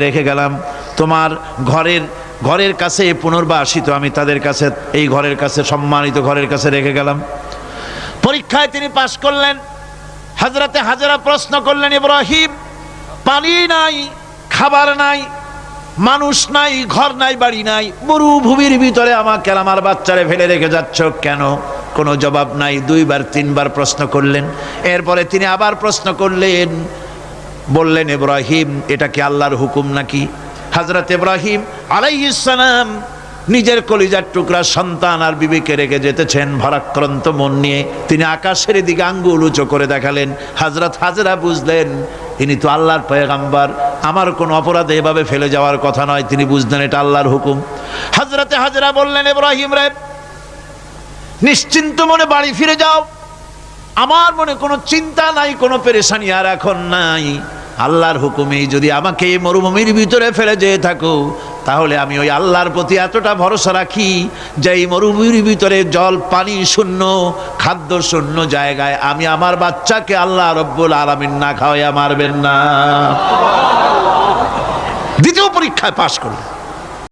রেখে গেলাম, তোমার ঘরের কাছে পুনর্বাসিত আমি তাদের কাছে, এই ঘরের কাছে, সম্মানিত ঘরের কাছে রেখে গেলাম। পরীক্ষায় তিনি পাশ করলেন। হযরতে হাজেরা প্রশ্ন করলেন, ইব্রাহিম, পানি নাই, খাবার নাই, মানুষ নাই, ঘর নাই, বাড়ি নাই, মরুভূমির ভিতরে আমাকে আমার বাচ্চারে ফেলে রেখে যাচ্ছ কেন? কোনো জবাব নাই। 2 বার 3 বার প্রশ্ন করলেন। এরপরে তিনি আবার প্রশ্ন করলেন, বললেন, ইব্রাহিম, এটা কি আল্লাহর হুকুম নাকি? হযরত ইব্রাহিম আলাইহিস সালাম নিজের কলিজার টুকরা সন্তান আর বিবিকে রেখে যেতেছেন ভারাক্রান্ত মন নিয়ে। তিনি আকাশের দিকে আঙ্গুল উঁচু করে দেখালেন। হযরত হাজেরা বুঝলেন ইনি তো আল্লাহর পয়গম্বর, আমার কোনো অপরাধে এভাবে ফেলে যাওয়ার কথা নয়। তিনি বুঝলেন এটা আল্লাহর হুকুম। হযরতে হাজেরা বললেন, ইব্রাহিম রে, নিশ্চিন্ত মনে বাড়ি ফিরে যাও, আমার মনে কোনো চিন্তা নাই, কোনো পেরেশানি আর এখন নাই। আল্লাহর হুকুমেই যদি আমাকে এই মরুভূমির ভিতরে ফেলে যেয়ে থাকো, তাহলে আমি ওই আল্লাহর প্রতি এতটা ভরসা রাখি যে এই মরুভূমির ভিতরে জল পানি শূন্য, খাদ্য শূন্য জায়গায় আমি আমার বাচ্চাকে আল্লাহ রব্বুল আলামিন না খাওয়াইয়া মারবেন না। দ্বিতীয় পরীক্ষায় পাশ করলেন।